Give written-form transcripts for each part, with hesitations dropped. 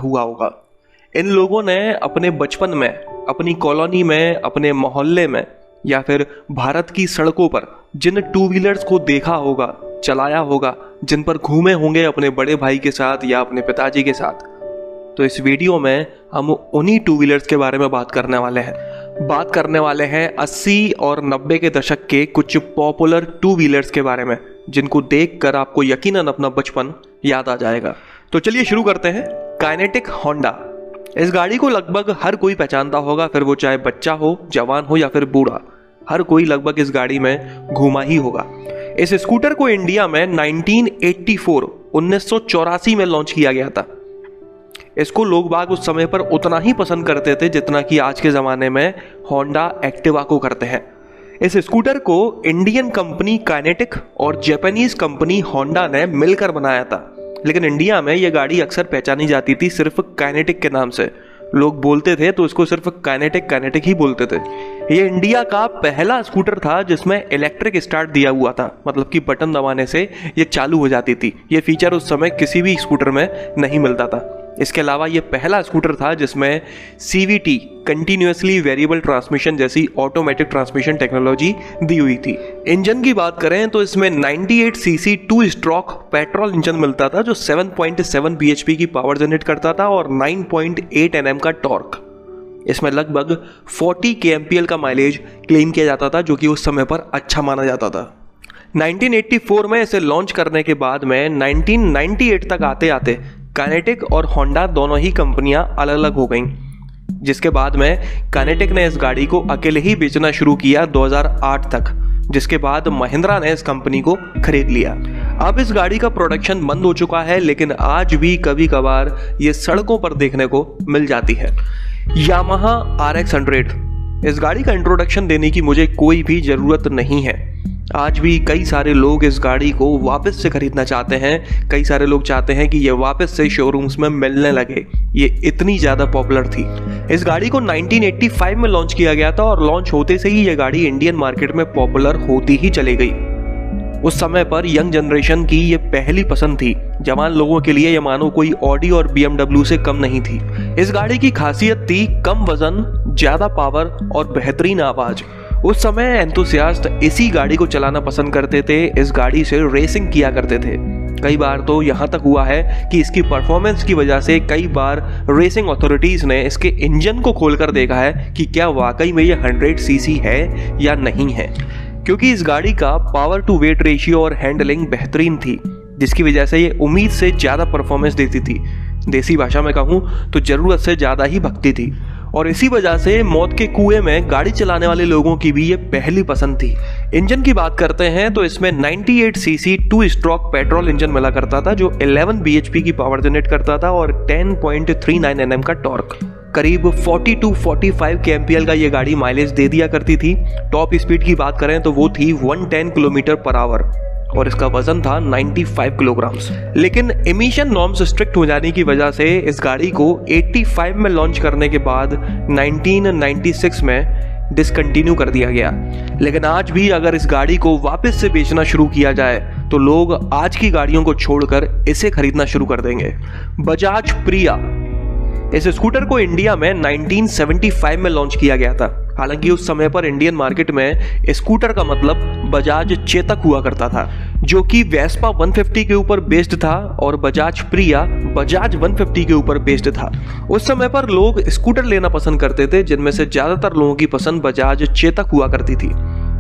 हुआ होगा। इन लोगों ने अपने बचपन में, अपनी कॉलोनी में, अपने मोहल्ले में या फिर भारत की सड़कों पर जिन टू व्हीलर्स को देखा होगा, चलाया होगा, जिन पर घूमे होंगे अपने बड़े भाई के साथ या अपने पिताजी के साथ, तो इस वीडियो में हम उन्हीं टू व्हीलर्स के बारे में बात करने वाले हैं। बात करने वाले हैं 80 और 90 के दशक के कुछ पॉपुलर टू व्हीलर्स के बारे में, जिनको देखकर आपको यकीनन अपना बचपन याद आ जाएगा। तो चलिए शुरू करते हैं। Kinetic Honda. इस गाड़ी को लगभग हर कोई पहचानता होगा, फिर वो चाहे बच्चा हो, जवान हो या फिर बूढ़ा, हर कोई लगभग इस गाड़ी में घूमा ही होगा। इस स्कूटर को इंडिया में 1984 में लॉन्च किया गया था। इसको लोग बाग उस समय पर उतना ही पसंद करते थे जितना कि आज के ज़माने में होंडा एक्टिवा को करते हैं। इस स्कूटर को इंडियन कंपनी काइनेटिक और जापानीज कंपनी होंडा ने मिलकर बनाया था, लेकिन इंडिया में यह गाड़ी अक्सर पहचानी जाती थी सिर्फ काइनेटिक के नाम से। लोग बोलते थे तो इसको सिर्फ काइनेटिक ही बोलते थे। ये इंडिया का पहला स्कूटर था जिसमें इलेक्ट्रिक स्टार्ट दिया हुआ था, मतलब कि बटन दबाने से ये चालू हो जाती थी। ये फीचर उस समय किसी भी स्कूटर में नहीं मिलता था। इसके अलावा ये पहला स्कूटर था जिसमें CVT कंटिन्यूअसली वेरिएबल ट्रांसमिशन जैसी ऑटोमेटिक ट्रांसमिशन टेक्नोलॉजी दी हुई थी। इंजन की बात करें तो इसमें 98 सीसी 2 स्ट्रोक पेट्रोल इंजन मिलता था जो 7.7 bhp की पावर जनरेट करता था और 9.8 Nm का टॉर्क। इसमें लगभग 40 kmpl का माइलेज क्लेम किया जाता था, जो कि उस समय पर अच्छा माना जाता था। 1984 में इसे लॉन्च करने के बाद में 1998 तक आते आते काइनेटिक और होंडा दोनों ही कंपनियां अलग अलग हो गईं, जिसके बाद में काइनेटिक ने इस गाड़ी को अकेले ही बेचना शुरू किया 2008 तक, जिसके बाद महिंद्रा ने इस कंपनी को खरीद लिया। अब इस गाड़ी का प्रोडक्शन बंद हो चुका है, लेकिन आज भी कभी कभार ये सड़कों पर देखने को मिल जाती है। Yamaha RX 100। इस गाड़ी का इंट्रोडक्शन देने की मुझे कोई भी ज़रूरत नहीं है। आज भी कई सारे लोग इस गाड़ी को वापस से खरीदना चाहते हैं। कई सारे लोग चाहते हैं कि ये वापस से शोरूम्स में मिलने लगे, ये इतनी ज़्यादा पॉपुलर थी। इस गाड़ी को 1985 में लॉन्च किया गया था और लॉन्च होते से ही ये गाड़ी इंडियन मार्केट में पॉपुलर होती ही चली गई। उस समय पर यंग जनरेशन की ये पहली पसंद थी। जवान लोगों के लिए ये मानो कोई ऑडी और BMW से कम नहीं थी। इस गाड़ी की खासियत थी कम वजन, ज़्यादा पावर और बेहतरीन आवाज़। उस समय एंथुसियास्ट इसी गाड़ी को चलाना पसंद करते थे, इस गाड़ी से रेसिंग किया करते थे। कई बार तो यहाँ तक हुआ है कि इसकी परफॉर्मेंस की वजह से कई बार रेसिंग अथॉरिटीज़ ने इसके इंजन को खोलकर देखा है कि क्या वाकई में ये 100 सीसी है या नहीं है, क्योंकि इस गाड़ी का पावर टू वेट रेशियो और हैंडलिंग बेहतरीन थी, जिसकी वजह से ये उम्मीद से ज़्यादा परफॉर्मेंस देती थी। देसी भाषा में कहूँ तो ज़रूरत से ज़्यादा ही भगती थी, और इसी वजह से मौत के कुएं में गाड़ी चलाने वाले लोगों की भी ये पहली पसंद थी। इंजन की बात करते हैं तो इसमें 98 सीसी 2 स्ट्रोक पेट्रोल इंजन मिला करता था जो 11 bhp की पावर जनरेट करता था और 10.39 Nm का टॉर्क। करीब 40 to 45 kmpl का ये गाड़ी माइलेज दे दिया करती थी। टॉप स्पीड की बात करें तो वो थी 110 km/h और इसका वजन था 95 किलोग्राम्स। लेकिन एमिशन नॉर्म्स स्ट्रिक्ट हो जाने की वजह से इस गाड़ी को 85 में लॉन्च करने के बाद 1996 में डिसकंटिन्यू कर दिया गया। लेकिन आज भी अगर इस गाड़ी को वापस से बेचना शुरू किया जाए तो लोग आज की गाड़ियों को छोड़कर इसे खरीदना शुरू कर देंगे। बजाज प्रिया। इस स्कूटर को इंडिया में 1975 में लॉन्च किया गया था। हालांकि उस समय पर इंडियन मार्केट में स्कूटर का मतलब बजाज चेतक हुआ करता था, जो कि वेस्पा 150 के ऊपर बेस्ड था और बजाज प्रिया बजाज 150 के ऊपर बेस्ड था। उस समय पर लोग स्कूटर लेना पसंद करते थे, जिनमें से ज़्यादातर लोगों की पसंद बजाज चेतक हुआ करती थी।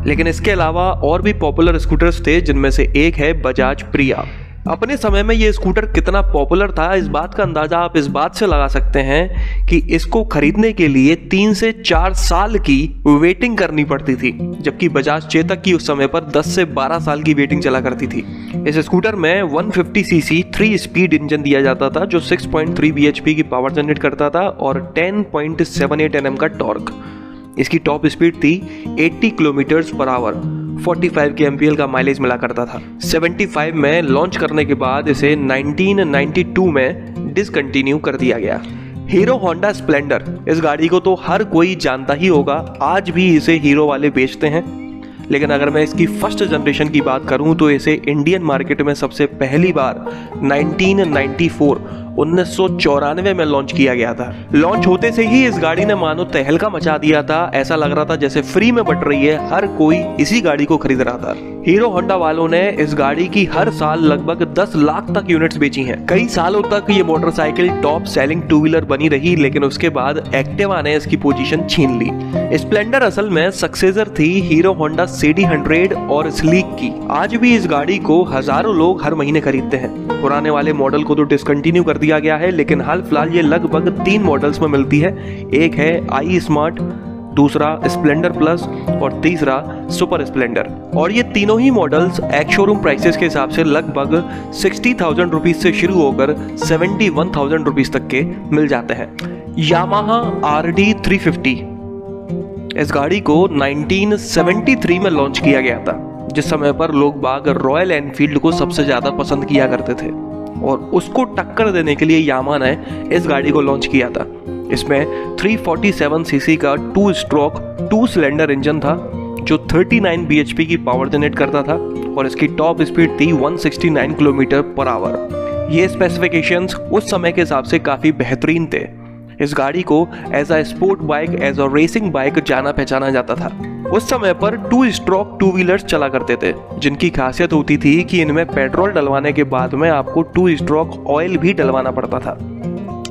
लेकिन इसके अलावा और भी पॉपुलर स्कूटर्स थे, जिनमें से एक है बजाज प्रिया। अपने समय में ये स्कूटर कितना पॉपुलर था, इस बात का अंदाजा आप इस बात से लगा सकते हैं कि इसको खरीदने के लिए 3 से 4 साल की वेटिंग करनी पड़ती थी, जबकि बजाज चेतक की उस समय पर 10 से 12 साल की वेटिंग चला करती थी। इस स्कूटर में 150 सीसी 3 स्पीड इंजन दिया जाता था जो 6.3 bhp की पावर जनरेट करता था और 10.78 Nm का टॉर्क। इसकी टॉप स्पीड थी 80 km/h, 45 kmpl का माइलेज मिला करता था। 75 में लॉन्च करने के बाद इसे 1992 में डिसकंटिन्यू कर दिया गया। Hero Honda Splendor. इस गाड़ी को तो हर कोई जानता ही होगा, आज भी इसे हीरो वाले बेचते हैं। लेकिन अगर मैं इसकी फर्स्ट जनरेशन की बात करूं तो इसे इंडियन मार्केट में सबसे पहली बार 1994 1994 में लॉन्च किया गया था। लॉन्च होते से ही इस गाड़ी ने मानो तहलका मचा दिया था। ऐसा लग रहा था जैसे फ्री में बट रही है, हर कोई इसी गाड़ी को खरीद रहा था। हीरो होंडा वालों ने इस गाड़ी की हर साल लगभग 10 लाख तक यूनिट्स बेची हैं। कई सालों तक ये motorcycle top selling two wheeler बनी रही, लेकिन उसके बाद एक्टिवा ने इसकी पोजीशन छीन ली। स्प्लेंडर असल में सक्सेसर थी हीरो होंडा CD 100 और स्लीक की। आज भी इस गाड़ी को हजारों लोग हर महीने खरीदते हैं। पुराने वाले मॉडल को तो डिसकंटिन्यू कर दिया गया है, लेकिन हाल फिलहाल ये लगभग 3 मॉडल्स में मिलती है। एक है आई स्मार्ट, दूसरा स्प्लेंडर प्लस और तीसरा सुपर स्प्लेंडर। और ये तीनों ही मॉडल्स एक्स शोरूम प्राइसेस के हिसाब से लगभग 60,000 रुपीज से शुरू होकर 71,000 रुपीज तक के मिल जाते हैं। यामाहा RD 350, इस गाड़ी को 1973 में लॉन्च किया गया था, जिस समय पर लोग बाग रॉयल एनफील्ड को सबसे ज्यादा पसंद किया करते थे और उसको टक्कर देने के लिए यामाहा ने इस गाड़ी को लॉन्च किया था। इसमें 347 सीसी का 2 स्ट्रोक 2 सिलेंडर इंजन था जो 39 bhp की पावर जनरेट करता था और इसकी टॉप स्पीड थी 169 किलोमीटर पर आवर। ये स्पेसिफिकेशंस उस समय के हिसाब से काफ़ी बेहतरीन थे। इस गाड़ी को as a sport bike, as a racing bike जाना पहचाना जाता था। उस समय पर 2 स्ट्रोक 2 व्हीलर्स चला करते थे, जिनकी खासियत होती थी कि इनमें पेट्रोल डलवाने के बाद में आपको 2 स्ट्रोक ऑयल भी डलवाना पड़ता था।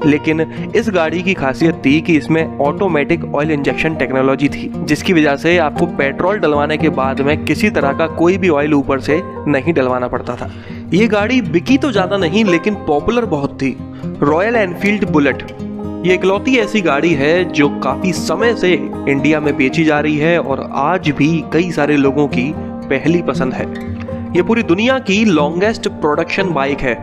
लेकिन इस गाड़ी की खासियत थी कि इसमें ऑटोमेटिक ऑयल इंजेक्शन टेक्नोलॉजी थी, जिसकी वजह से आपको पेट्रोल डलवाने के बाद में किसी तरह का कोई भी ऑयल ऊपर से नहीं डलवाना पड़ता था। ये गाड़ी बिकी तो ज़्यादा नहीं, लेकिन पॉपुलर बहुत थी। रॉयल एनफील्ड बुलेट, ये इकलौती ऐसी गाड़ी है जो काफ़ी समय से इंडिया में बेची जा रही है और आज भी कई सारे लोगों की पहली पसंद है। ये पूरी दुनिया की लॉन्गेस्ट प्रोडक्शन बाइक है,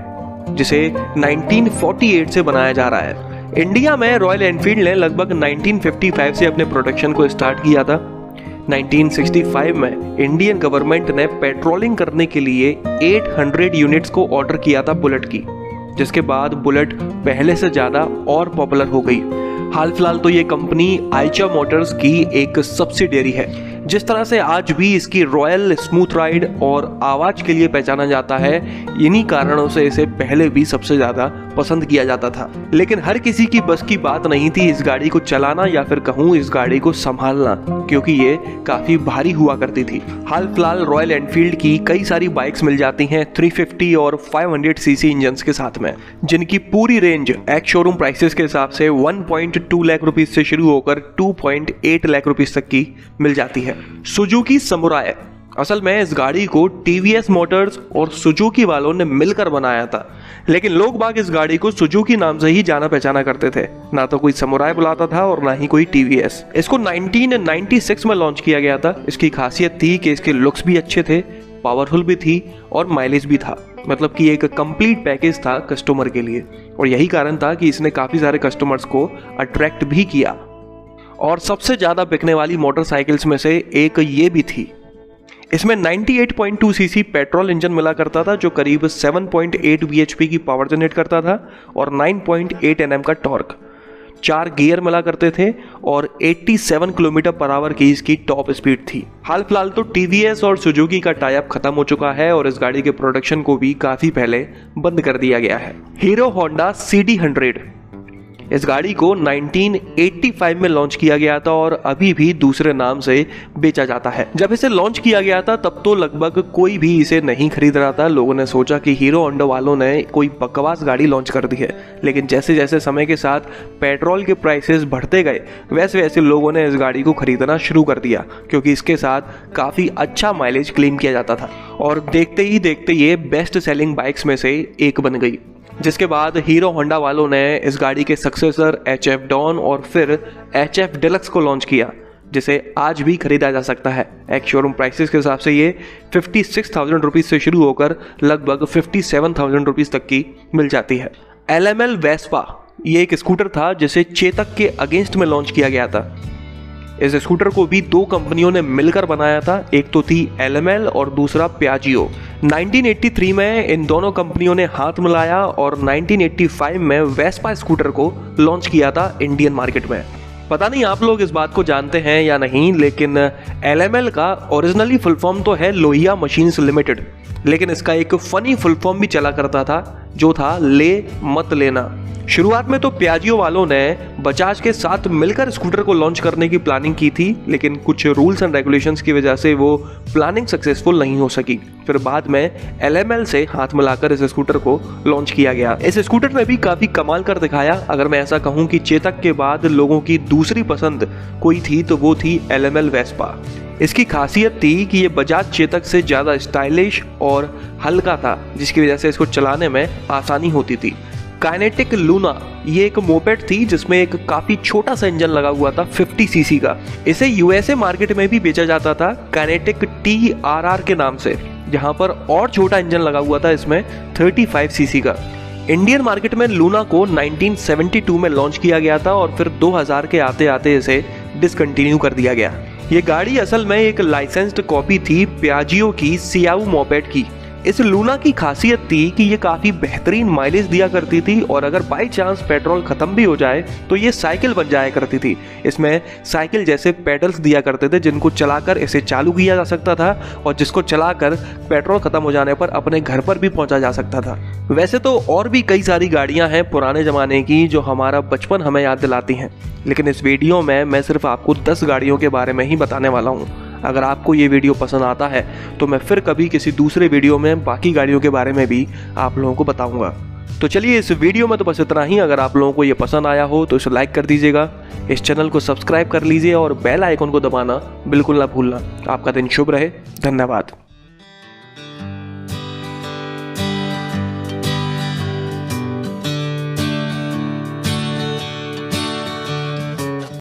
जिसे 1948 से बनाया जा रहा है। इंडिया में रॉयल एनफील्ड ने लगभग 1955 से अपने प्रोडक्शन को स्टार्ट किया था। 1965 में इंडियन गवर्नमेंट ने पेट्रोलिंग करने के लिए 800 यूनिट्स को ऑर्डर किया था बुलेट की, जिसके बाद बुलेट पहले से ज़्यादा और पॉपुलर हो गई। हाल फिलहाल तो ये कंपनी आइचा मोटर्स की एक सब्सिडियरी है। जिस तरह से आज भी इसकी रॉयल स्मूथ राइड और आवाज़ के लिए पहचाना जाता है, इन्हीं कारणों से इसे पहले भी सबसे ज़्यादा पसंद किया जाता था। लेकिन हर किसी की बस की बात नहीं थी इस गाड़ी को चलाना या फिर कहूँ इस गाड़ी को संभालना, क्योंकि ये काफ़ी भारी हुआ करती थी। हाल फिलहाल रॉयल एनफील्ड की कई सारी बाइक्स मिल जाती हैं 350 और 500 सीसी इंजन्स के साथ में, जिनकी पूरी रेंज एक्स शोरूम प्राइसेस के हिसाब से 1.2 लाख रुपीज से शुरू होकर 2.8 लाख रुपीज तक की मिल जाती है। सुजुकी समुराई, असल में इस गाड़ी को टीवीएस मोटर्स और सुजुकी वालों ने मिलकर बनाया था, लेकिन लोग बाग इस गाड़ी को सुजुकी नाम से ही जाना पहचाना करते थे। ना तो कोई समुराई बुलाता था और ना ही कोई टीवीएस। इसको 1996 में लॉन्च किया गया था। इसकी खासियत थी कि इसके लुक्स भी अच्छे थे, पावरफुल भी थी और माइलेज भी था। मतलब कि एक कंप्लीट पैकेज था कस्टमर के लिए, और यही कारण था कि इसने काफ़ी सारे कस्टमर्स को अट्रैक्ट भी किया। और सबसे ज़्यादा बिकने वाली मोटरसाइकिल्स में से एक ये भी थी। इसमें 98.2 सीसी पेट्रोल इंजन मिला करता था, जो करीब 7.8 bhp की पावर जनरेट करता था और 9.8 Nm का टॉर्क। 4 गियर मिला करते थे और 87 किलोमीटर पर आवर की इसकी टॉप स्पीड थी। हाल फिलहाल तो टीवीएस और सुजुकी का टाई अप खत्म हो चुका है और इस गाड़ी के प्रोडक्शन को भी काफ़ी पहले बंद कर दिया गया है। हीरो होंडा CD 100, इस गाड़ी को 1985 में लॉन्च किया गया था और अभी भी दूसरे नाम से बेचा जाता है। जब इसे लॉन्च किया गया था तब तो लगभग कोई भी इसे नहीं खरीद रहा था। लोगों ने सोचा कि हीरो होंडा वालों ने कोई बकवास गाड़ी लॉन्च कर दी है, लेकिन जैसे जैसे समय के साथ पेट्रोल के प्राइसेस बढ़ते गए, वैसे वैसे लोगों ने इस गाड़ी को खरीदना शुरू कर दिया, क्योंकि इसके साथ काफ़ी अच्छा माइलेज क्लेम किया जाता था और देखते ही देखते ये बेस्ट सेलिंग बाइक्स में से एक बन गई। जिसके बाद हीरो होंडा वालों ने इस गाड़ी के सक्सेसर HF डॉन और फिर HF डिलक्स को लॉन्च किया, जिसे आज भी खरीदा जा सकता है। एक्स शोरूम प्राइसेस के हिसाब से ये 56,000 रुपीज़ से शुरू होकर लगभग 57,000 रुपीज़ तक की मिल जाती है। LML वेस्पा, ये एक स्कूटर था जिसे चेतक के अगेंस्ट में लॉन्च किया गया था। इस स्कूटर को भी 2 कंपनियों ने मिलकर बनाया था, एक तो थी LML और दूसरा पियाजियो। 1983 में इन दोनों कंपनियों ने हाथ मिलाया और 1985 में वेस्पा स्कूटर को लॉन्च किया था इंडियन मार्केट में। पता नहीं आप लोग इस बात को जानते हैं या नहीं, लेकिन LML का ओरिजिनली फुल फॉर्म तो है लोहिया मशीन्स लिमिटेड, लेकिन इसका एक फनी फुल फॉर्म भी चला करता था जो था ले मत लेना। शुरुआत में तो पियाजियो वालों ने बजाज के साथ मिलकर स्कूटर को लॉन्च करने की प्लानिंग की थी, लेकिन कुछ रूल्स एंड रेगुलेशंस की वजह से वो प्लानिंग सक्सेसफुल नहीं हो सकी। फिर बाद में LML से हाथ मिलाकर इस स्कूटर को लॉन्च किया गया। इस स्कूटर ने भी काफी कमाल कर दिखाया। अगर मैं ऐसा कहूं कि चेतक के बाद लोगों की दूसरी पसंद कोई थी तो वो थी LML वेस्पा। इसकी खासियत थी कि ये बजाज चेतक से ज़्यादा स्टाइलिश और हल्का था, जिसकी वजह से इसको चलाने में आसानी होती थी। काइनेटिक लूना ये एक मोपेड थी जिसमें एक काफ़ी छोटा सा इंजन लगा हुआ था 50 सीसी का। इसे USA मार्केट में भी बेचा जाता था काइनेटिक TRR के नाम से, जहां पर और छोटा इंजन लगा हुआ था इसमें 35 सीसी का। इंडियन मार्केट में लूना को 1972 में लॉन्च किया गया था और फिर 2000 के आते आते इसे डिसकंटिन्यू कर दिया गया। ये गाड़ी असल में एक लाइसेंस्ड कॉपी थी पियाजियो की सियाऊ मोपेड की। इस लूना की खासियत थी कि ये काफ़ी बेहतरीन माइलेज दिया करती थी और अगर बाई चांस पेट्रोल ख़त्म भी हो जाए तो ये साइकिल बन जाया करती थी। इसमें साइकिल जैसे पेडल्स दिया करते थे जिनको चलाकर इसे चालू किया जा सकता था और जिसको चलाकर पेट्रोल ख़त्म हो जाने पर अपने घर पर भी पहुंचा जा सकता था। वैसे तो और भी कई सारी गाड़ियां हैं पुराने ज़माने की जो हमारा बचपन हमें याद दिलाती हैं, लेकिन इस वीडियो में मैं सिर्फ आपको 10 गाड़ियों के बारे में ही बताने वाला हूँ। अगर आपको ये वीडियो पसंद आता है तो मैं फिर कभी किसी दूसरे वीडियो में बाकी गाड़ियों के बारे में भी आप लोगों को बताऊंगा। तो चलिए इस वीडियो में तो बस इतना ही। अगर आप लोगों को ये पसंद आया हो तो इसे लाइक कर दीजिएगा, इस चैनल को सब्सक्राइब कर लीजिए और बेल आइकन को दबाना बिल्कुल ना भूलना। आपका दिन शुभ रहे। धन्यवाद।